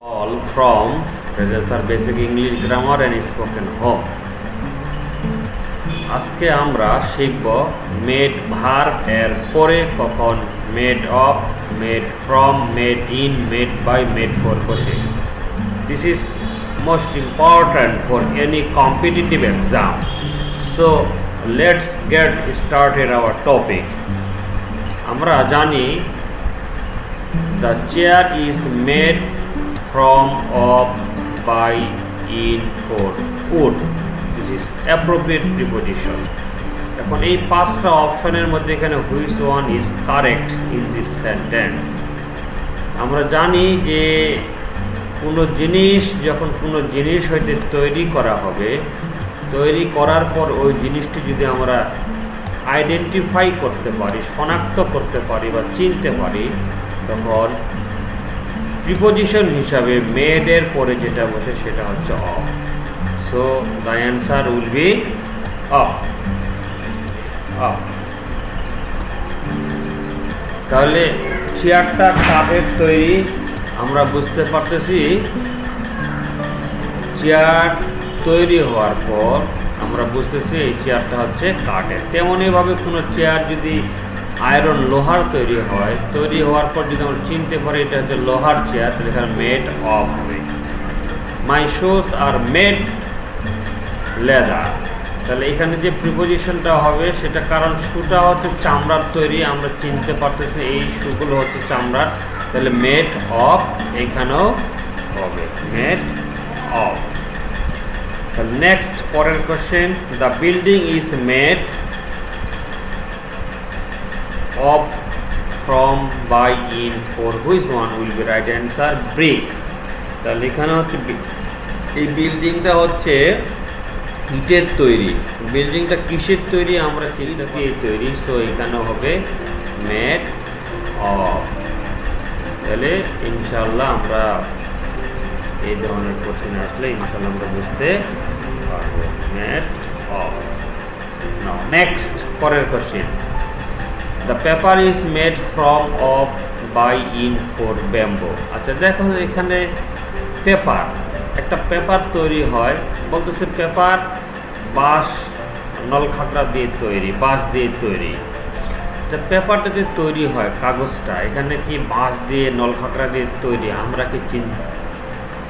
All from Results are Basic English Grammar and Spoken Home. আজকে আমরা শিখব made verb এর পরে কখন made of, made from, made in, made by, made for বসে। This is most important for any competitive exam. So let's get started our topic. আমরা জানি the chair is made from, of, by, in, for, would. This is appropriate preposition. এখন এই পাঁচটা অপশনের মধ্যে এখানে which one is correct in this sentence? আমরা জানি যে কোনো জিনিস যখন কোনো জিনিস হইতে তৈরি করা হবে, তৈরি করার পর ওই জিনিসটি যদি আমরা আইডেন্টিফাই করতে পারি, শনাক্ত করতে পারি বা চিনতে পারি, তখন প্রিপোজিশন হিসাবে মেড এর পরে যেটা বসে সেটা হচ্ছে of. So the answer will be of. তাহলে চেয়ারটা কাঠের তৈরি, আমরা বুঝতে পারতেছি চেয়ার তৈরি হওয়ার পর আমরা বুঝতেছি এই চেয়ারটা হচ্ছে কাঠের। তেমনই ভাবে কোনো চেয়ার যদি আয়রন লোহার তৈরি হয়, তৈরি হওয়ার পর যদি আমরা চিনতে পারি এটা হচ্ছে লোহার চেয়ার, তাহলে এখানে মেড অফ হবে। My shoes are made leather, তাহলে এখানে যে প্রিপোজিশনটা হবে সেটা, কারণ শুটা হচ্ছে চামড়ার তৈরি, আমরা চিনতে পারতেছি এই শুগুলো হচ্ছে চামড়ার, তাহলে মেড অফ এখানেও হবে মেড অফ। নেক্সট পরের question, the building is made of, from, by, in, for, which one will be right answer? Bricks. তাহলে এখানে হচ্ছে এই বিল্ডিংটা হচ্ছে ইটের তৈরি। বিল্ডিংটা কিসের তৈরি? আমরা চিনি তৈরি, সো এখানে হবে মেড অফ। তাহলে ইনশাআল্লাহ আমরা এই ধরনের কোশ্চেন আসলে ইনশাআল্লাহ আমরা বুঝতে পারবো মেড অফ। নাও নেক্সট পরের question, the paper is made from, of, by, in, for, bamboo. আচ্ছা দেখো এখানে পেপার, একটা পেপার তৈরি হয়, বলতেছে পেপার বাঁশ নলখাগড়া দিয়ে তৈরি, বাঁশ দিয়ে তৈরি। পেপারটা যে তৈরি হয় কাগজটা, এখানে কি বাঁশ দিয়ে নলখাগড়া দিয়ে তৈরি, আমরা কি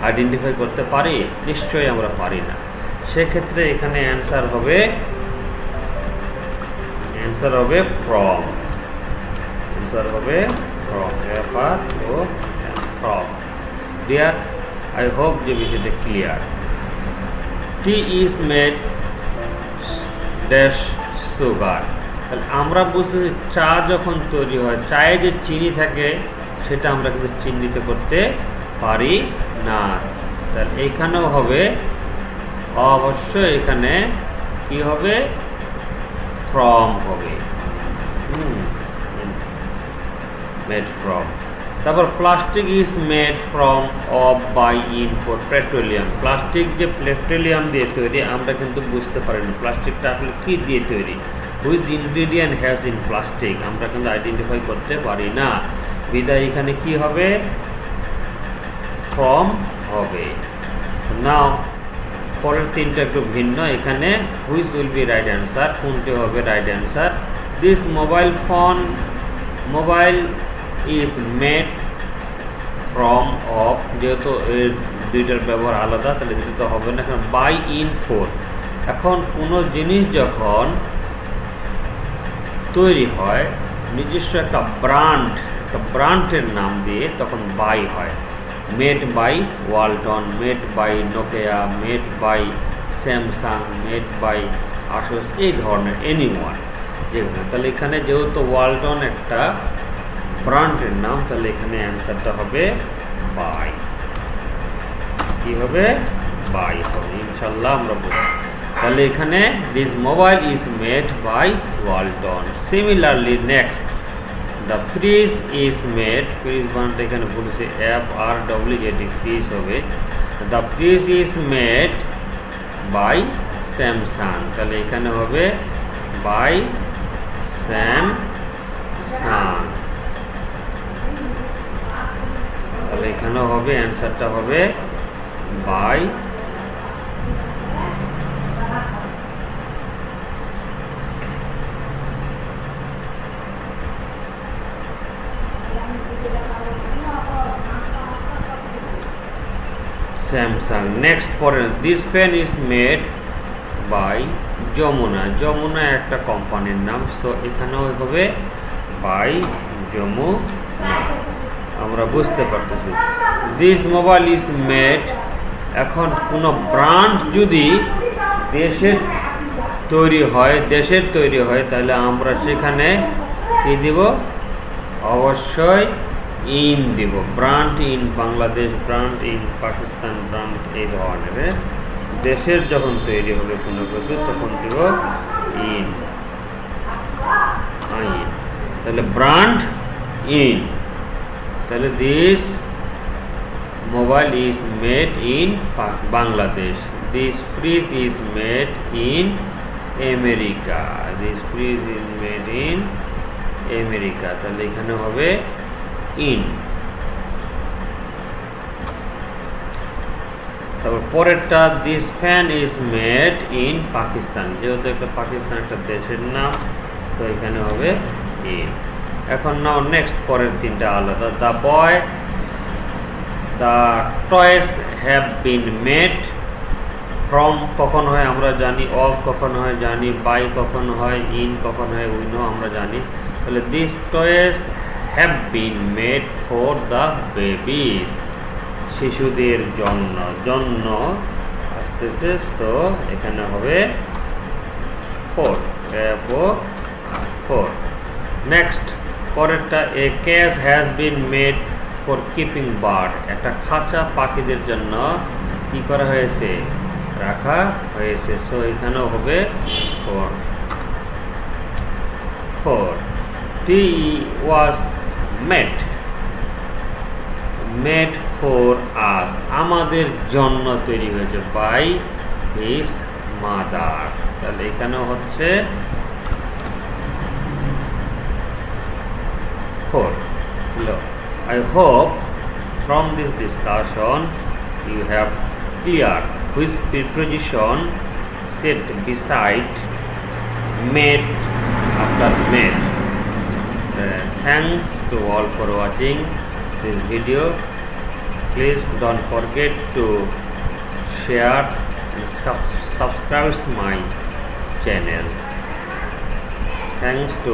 আইডেন্টিফাই করতে পারি? নিশ্চয়ই আমরা পারি না। সেক্ষেত্রে এখানে অ্যান্সার হবে ফ্রম। পেপার ও ফ্রম। ডিয়ার, আই হোপ যে বিষয়টা clear. Tea is made dash sugar, তাহলে আমরা বুঝতেছি চা যখন তৈরি হয়, চায়ে যে চিনি থাকে সেটা আমরা কিন্তু চিহ্নিত করতে পারি না, তাহলে এইখানেও হবে অবশ্যই, এখানে কি হবে? ফ্রম হবে, মেড ফ্রম। তারপর plastic is made from, of, by, in, for, petroleum. Plastic যে পেট্রোলিয়াম দিয়ে তৈরি, আমরা কিন্তু বুঝতে পারি না প্লাস্টিকটা আসলে কি দিয়ে তৈরি। Which ingredient has in plastic, আমরা কিন্তু আইডেন্টিফাই করতে পারি না, বিদায় এখানে কি হবে? ফ্রম হবে। নাও পরের তিনটা একটু ভিন্ন, এখানে which will be right answer, কোনটি হবে right answer? This mobile phone, mobile is made from, of, যেহেতু এর দুইটার ব্যবহার আলাদা তাহলে যেটা তো হবে না, এখন বাই, ইন, ফর। এখন কোনো জিনিস যখন তৈরি হয় নিজস্ব একটা ব্র্যান্ডের নাম দিয়ে, তখন বাই হয়। Made by Walton, made by Nokia, made by Samsung, made by Asus, এই ধরনের এনিওয়ান যেগুলো। তাহলে এখানে যেহেতু ওয়ালটন একটা ব্র্যান্ডের নাম, তাহলে এখানে অ্যান্সারটা হবে বাই। কি হবে? বাই হবে ইনশাল্লাহ আমরা বলি। তাহলে এখানে this mobile is made by Walton. Similarly next, the fridge is made, fridge বানাতে এখানে বলেছে FRWZ, ফ্রিজ হবে। The fridge is made by Samsung, তাহলে এখানে হবে বাই স্যামসাং। তাহলে এখানে এখানেও হবে, অ্যান্সারটা হবে বাই। স্যামসাং। নেক্সট পরের, this pen is made by Jamuna. Jamuna একটা কোম্পানির নাম, সো এখানেও হবে বাই যমুনা। আমরা বুঝতে পারতেছি। দিস মোবাইল ইজ মেড, এখন কোনো ব্র্যান্ড যদি দেশের তৈরি হয় তাহলে আমরা সেখানে কি দিব? অবশ্যই ইন দিব। Brand in Bangladesh, brand in Pakistan, brand এই ধরনের। দেশের যখন তৈরি হবে কোনো কিছু তখন দিব ইন, তাহলে ব্র্যান্ড ইন। তাহলে this mobile is made in Bangladesh. This fridge is made in America. This fridge is made in America. তাহলে এখানে হবে ইন। তারপর পরেরটা, this fan is made in Pakistan. যেহেতু একটা পাকিস্তান একটা দেশের নাম, তো এখানে হবে ইন। এখন নাও নেক্সট পরের তিনটা আলাদা। The boy, the toys have been made from কখন হয় আমরা জানি, অফ কখন হয় জানি, বাই কখন হয়, ইন কখন হয় উইনো আমরা জানি। তাহলে this toys have been made for the babies, শিশুদের জন্য। জন্য আসতেছে, তো এখানে হবে ফর। নেক্সট পরেরটা, এ cage has been made for keeping bird, একটা খাঁচা পাখিদের জন্য কি করা হয়েছে? রাখা হয়েছে। সো এখানেও হবে for. T was made for us, আমাদের জন্য তৈরি হয়েছে, বাই হিজ মাদার। তাহলে এখানেও হচ্ছে for. I hope from this discussion you have clear which preposition set beside made after made. Thanks to all for watching this video. Please don't forget to share and subscribe my channel. Thanks to